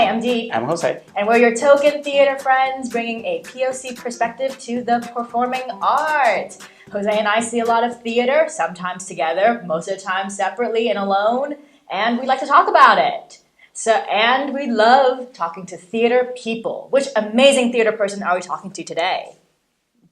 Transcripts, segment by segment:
I'm Deep. I'm Jose. And we're your token theater friends, bringing a POC perspective to the performing arts. Jose and I see a lot of theater, sometimes together, most of the time separately and alone, and we like to talk about it. And we love talking to theater people. Which amazing theater person are we talking to today?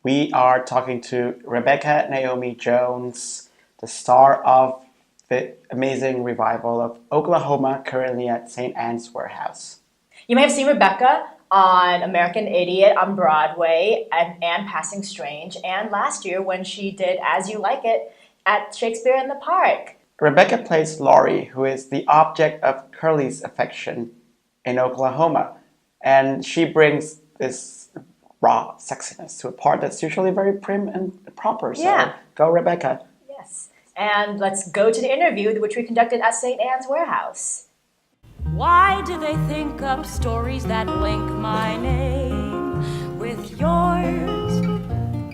We are talking to Rebecca Naomi Jones, the star of the amazing revival of Oklahoma, currently at St. Anne's Warehouse. You may have seen Rebecca on American Idiot on Broadway and Passing Strange, and last year when she did As You Like It at Shakespeare in the Park. Rebecca plays Laurey, who is the object of Curly's affection in Oklahoma, and she brings this raw sexiness to a part that's usually very prim and proper. So Go, Rebecca. Yes. And let's go to the interview, which we conducted at St. Anne's Warehouse. Why do they think up stories that link my name with yours?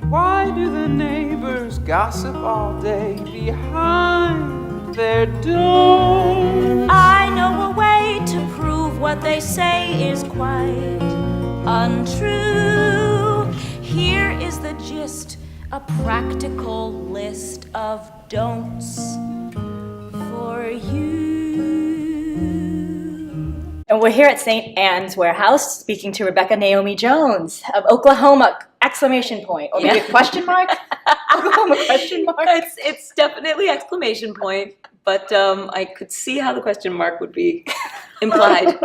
Why do the neighbors gossip all day behind their door? I know a way to prove what they say is quite untrue. Here is the gist, a practical list of don'ts for you. And we're here at St. Anne's Warehouse speaking to Rebecca Naomi Jones of Oklahoma, exclamation point, or maybe a question mark? Oklahoma question mark? It's definitely exclamation point, but I could see how the question mark would be implied.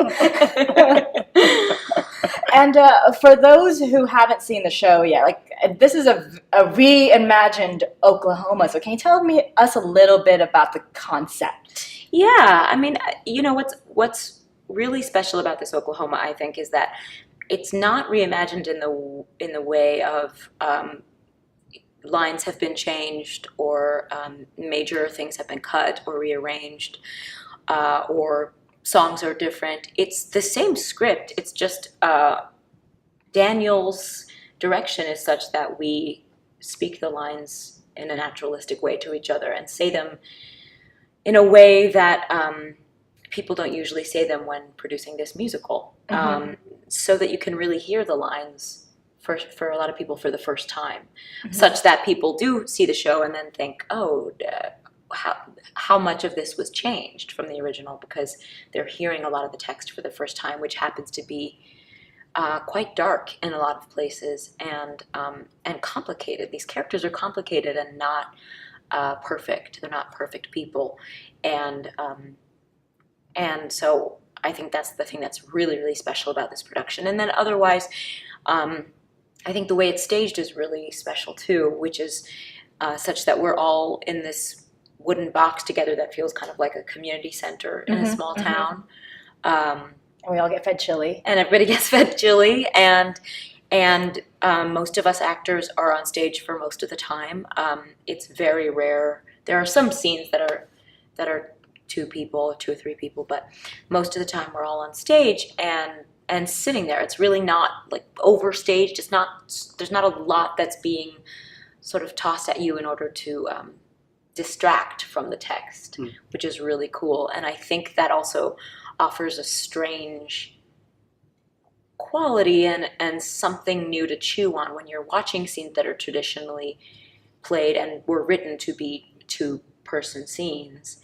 And for those who haven't seen the show yet, this is a reimagined Oklahoma. So can you tell us a little bit about the concept? Yeah, I mean, what's really special about this Oklahoma, I think, is that it's not reimagined in the way of lines have been changed or major things have been cut or rearranged or songs are different. It's the same script. It's just Daniel's direction is such that we speak the lines in a naturalistic way to each other and say them in a way that people don't usually say them when producing this musical, so that you can really hear the lines for a lot of people for the first time, such that people do see the show and then think, how much of this was changed from the original, because they're hearing a lot of the text for the first time, which happens to be quite dark in a lot of places and complicated. These characters are complicated and not perfect. They're not perfect people, and so I think that's the thing that's really, really special about this production. And then otherwise, I think the way it's staged is really special too, which is such that we're all in this wooden box together that feels kind of like a community center in a small town. And we all get fed chili. And everybody gets fed chili, and most of us actors are on stage for most of the time. It's very rare. There are some scenes that are two or three people, but most of the time we're all on stage and sitting there. It's really not like overstaged. There's not a lot that's being sort of tossed at you in order to distract from the text, which is really cool. And I think that also offers a strange quality and something new to chew on when you're watching scenes that are traditionally played and were written to be two-person scenes,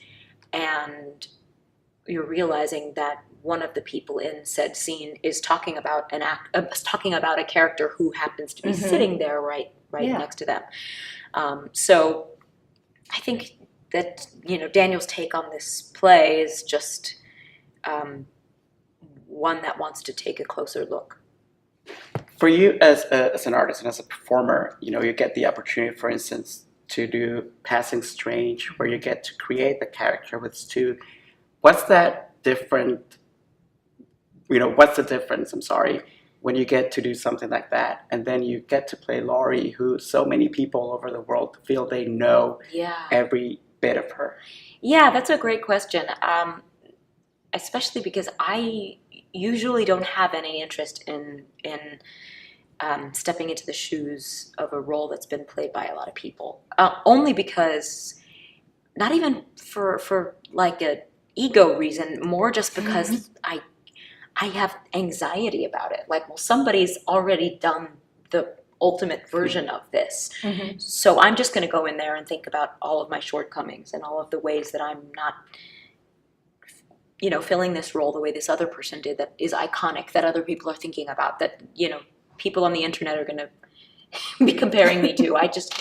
and you're realizing that one of the people in said scene is talking about a character who happens to be sitting there right next to them. So I think that Daniel's take on this play is just one that wants to take a closer look. For you as an artist and as a performer, you get the opportunity, for instance, to do Passing Strange, where you get to create the character with Stu. What's that different? What's the difference? I'm sorry, when you get to do something like that, and then you get to play Laurey, who so many people all over the world feel they know every bit of her. Yeah, that's a great question. Especially because I usually don't have any interest in stepping into the shoes of a role that's been played by a lot of people. Only because, not even for like a ego reason, more just because I have anxiety about it. Like, well, somebody's already done the ultimate version of this. So I'm just going to go in there and think about all of my shortcomings and all of the ways that I'm not, filling this role the way this other person did that is iconic, that other people are thinking about, that, people on the internet are going to be comparing me to. I just,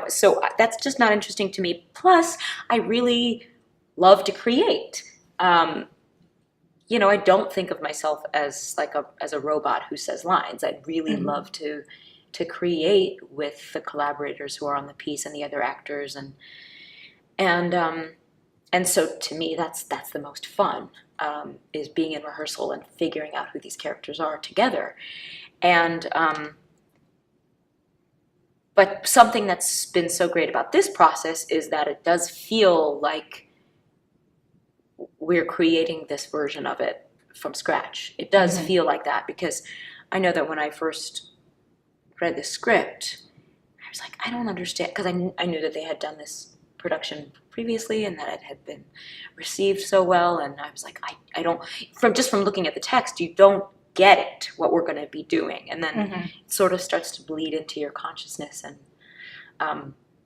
so that's just not interesting to me. Plus, I really love to create. I don't think of myself as as a robot who says lines. I'd really love to create with the collaborators who are on the piece and the other actors, and so to me that's the most fun, is being in rehearsal and figuring out who these characters are together. And but something that's been so great about this process is that it does feel like we're creating this version of it from scratch. It does feel like that, because I know that when I first read the script, I was like, I don't understand, because I knew that they had done this production previously and that it had been received so well, and I was like, I don't, from looking at the text, you don't get it, what we're going to be doing, and then it sort of starts to bleed into your consciousness, and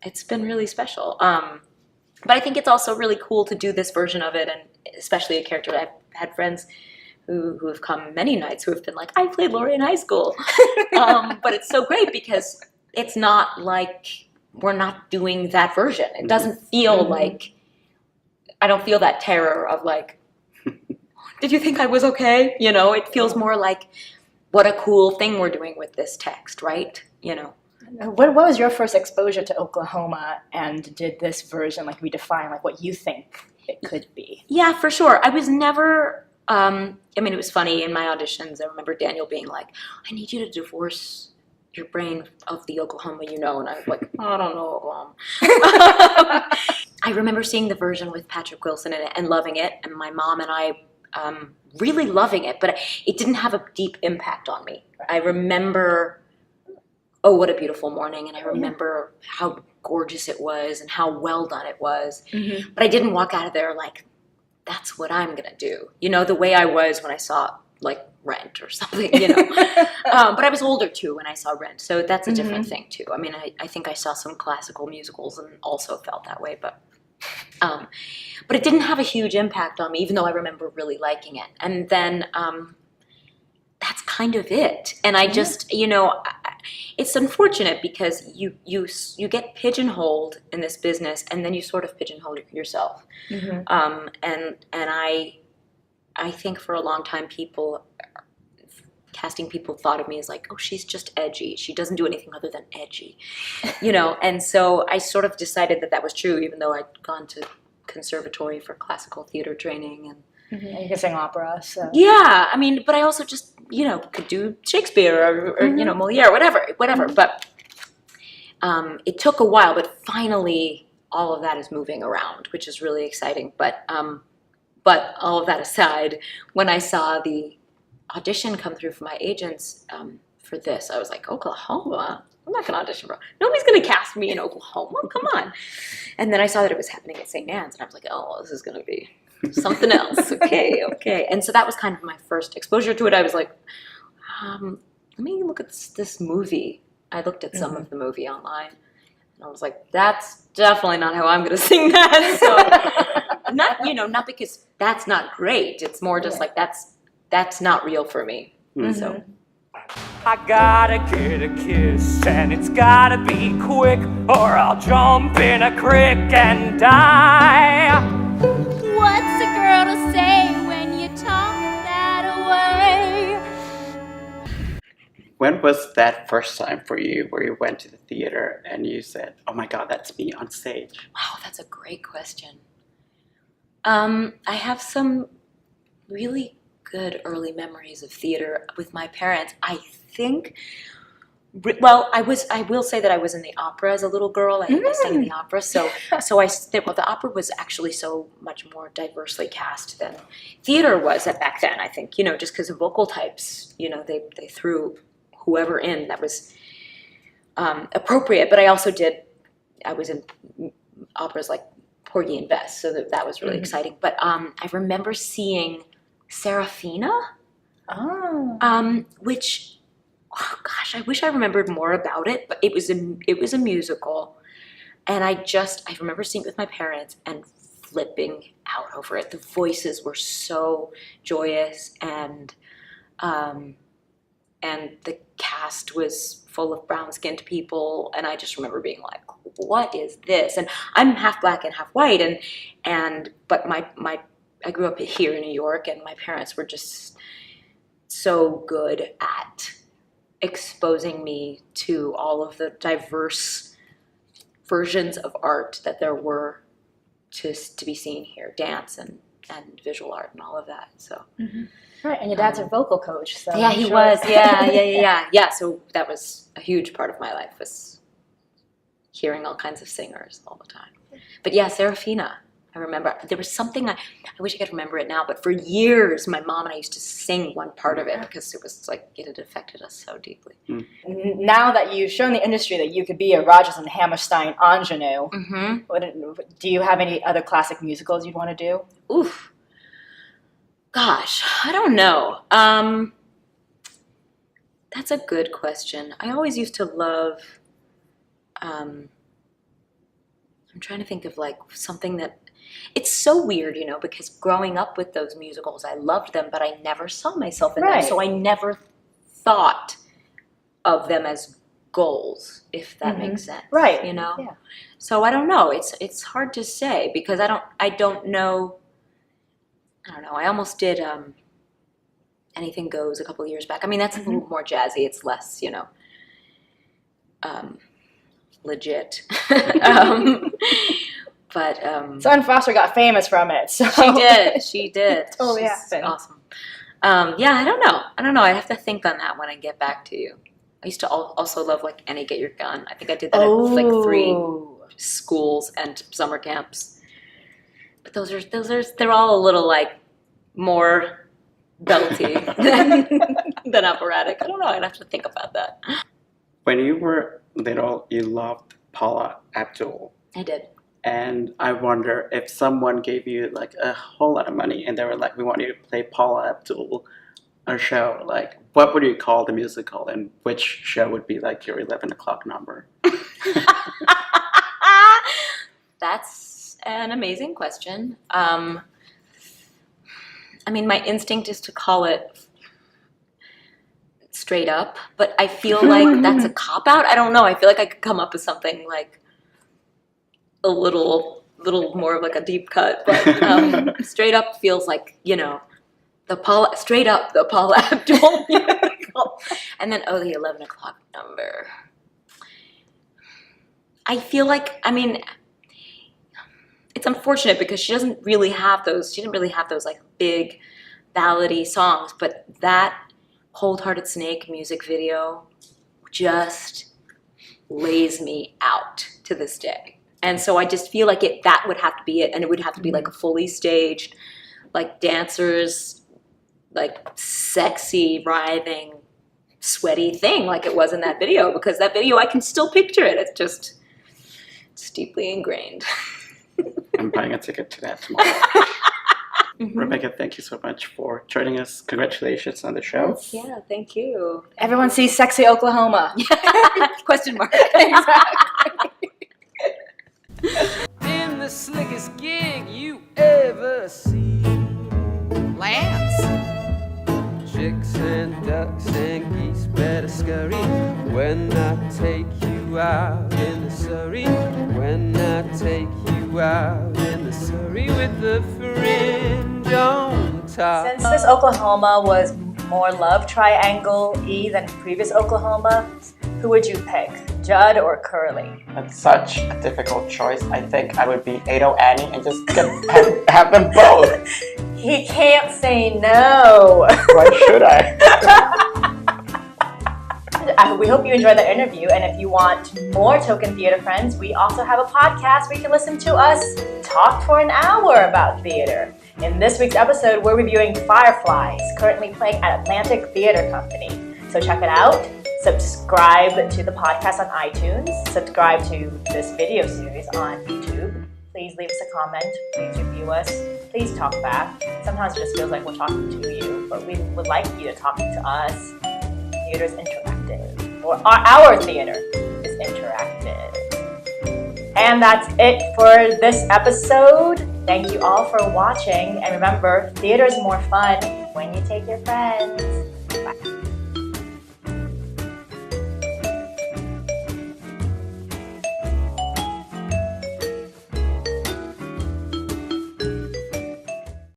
it's been really special. But I think it's also really cool to do this version of it, and especially a character that I've had friends who have come many nights who have been like, I played Laurey in high school. But it's so great because it's not like we're not doing that version. It doesn't feel like, I don't feel that terror of like, did you think I was okay? It feels more like, what a cool thing we're doing with this text, right? What was your first exposure to Oklahoma, and did this version redefine what you think it could be? Yeah, for sure. I was never, it was funny in my auditions. I remember Daniel being like, I need you to divorce your brain of the Oklahoma, and I was like, I don't know Oklahoma. I remember seeing the version with Patrick Wilson in it and loving it, and my mom and I really loving it, but it didn't have a deep impact on me. I remember, oh, what a beautiful morning, and I remember how gorgeous it was and how well done it was, but I didn't walk out of there like, that's what I'm gonna do, the way I was when I saw Rent or something, but I was older too when I saw Rent, so that's a different thing too. I think I saw some classical musicals and also felt that way, but it didn't have a huge impact on me, even though I remember really liking it. And then that's kind of it. And I just, it's unfortunate because you get pigeonholed in this business, and then you sort of pigeonhole yourself. And I think for a long time casting people thought of me as like, oh, she's just edgy. She doesn't do anything other than edgy, And so I sort of decided that was true, even though I'd gone to conservatory for classical theater training, and you can sing opera. So yeah, but I also just could do Shakespeare or Moliere, whatever. But it took a while, but finally all of that is moving around, which is really exciting. But all of that aside, when I saw the audition come through from my agents for this, I was like, Oklahoma? I'm not going to audition for. Nobody's going to cast me in Oklahoma. Come on. And then I saw that it was happening at St. Anne's, and I was like, oh, this is going to be something else. Okay. And so that was kind of my first exposure to it. I was like, let me look at this movie. I looked at some of the movie online, and I was like, that's definitely not how I'm going to sing that. So not because that's not great. It's more just like that's not real for me. So I gotta get a kiss, and it's gotta be quick, or I'll jump in a creek and die. What's a girl to say when you talk that way? When was that first time for you where you went to the theater and you said, oh my God, that's me on stage? Wow, that's a great question. I have some really good early memories of theater with my parents. I think, well, I will say that I was in the opera as a little girl. I sang in the opera, the opera was actually so much more diversely cast than theater was back then, I think, just because of vocal types, they threw whoever in that was appropriate. But I was in operas like Porgy and Bess, so that was really exciting. But I remember seeing Serafina Which, oh gosh, I wish I remembered more about it, but it was a musical. And I remember seeing it with my parents and flipping out over it. The voices were so joyous, and the cast was full of brown-skinned people, and I just remember being like, what is this? And I'm half black and half white, but I grew up here in New York, and my parents were just so good at exposing me to all of the diverse versions of art that there were to be seen here, dance and visual art and all of that. So Right, and your dad's a vocal coach, so yeah, he was. Yeah. So that was a huge part of my life, was hearing all kinds of singers all the time. But yeah, Serafina. I remember there was something, I wish I could remember it now, but for years my mom and I used to sing one part of it because it was like, it had affected us so deeply. Now that you've shown the industry that you could be a Rodgers and Hammerstein ingenue, do you have any other classic musicals you'd want to do? Oof. Gosh, I don't know. That's a good question. I always used to love, I'm trying to think of like something that, it's so weird, because growing up with those musicals, I loved them, but I never saw myself in them. So I never thought of them as goals, if that makes sense. Right. Yeah. So I don't know. It's hard to say because I don't know. I almost did Anything Goes a couple of years back. I mean, that's a little more jazzy. It's less, legit. But Sutton Foster got famous from it. So she did. Totally She's happened. awesome. Yeah, I don't know. I have to think on that when I get back to you. I used to also love like Annie Get Your Gun. I think I did that at like 3 schools and summer camps. But they're all a little like more belty than operatic. I don't know. I'd have to think about that. When you were little, you loved Paula Abdul. I did. And I wonder if someone gave you like a whole lot of money and they were like, we want you to play Paula Abdul on a show, like what would you call the musical and which show would be like your 11 o'clock number? That's an amazing question. I mean, my instinct is to call it Straight Up, but I feel like that's a cop-out. I don't know. I feel like I could come up with something like a little more of like a deep cut, but Straight Up feels like, the Paula Abdul musical. And then, the 11 o'clock number. I feel like, it's unfortunate because she didn't really have those like big ballady songs, but that Cold Hearted Snake music video just lays me out to this day. And so I just feel like that would have to be it. And it would have to be like a fully staged, like dancers, like sexy, writhing, sweaty thing like it was in that video. Because that video, I can still picture it. It's deeply ingrained. I'm buying a ticket to that tomorrow. Rebecca, thank you so much for joining us. Congratulations on the show. Yeah, thank you. Everyone sees Sexy Oklahoma. Question mark. Exactly. In the slickest gig you ever see, Lance. Chicks and ducks and geese better scurry when I take you out in the Surrey. When I take you out in the Surrey with the fringe on top. Since this Oklahoma was more love triangle-y than previous Oklahoma, who would you pick, Judd or Curly? That's such a difficult choice. I think I would be Ado Annie and just have them both. He can't say no. Why should I? We hope you enjoyed the interview, and if you want more Token Theater Friends, we also have a podcast where you can listen to us talk for an hour about theater. In this week's episode, we're reviewing Fireflies, currently playing at Atlantic Theater Company. So check it out. Subscribe to the podcast on iTunes. Subscribe to this video series on YouTube. Please leave us a comment. Please review us. Please talk back. Sometimes it just feels like we're talking to you, but we would like you to talk to us. Theater is interactive, or our theater is interactive. And that's it for this episode. Thank you all for watching. And remember, theater is more fun when you take your friends. Bye.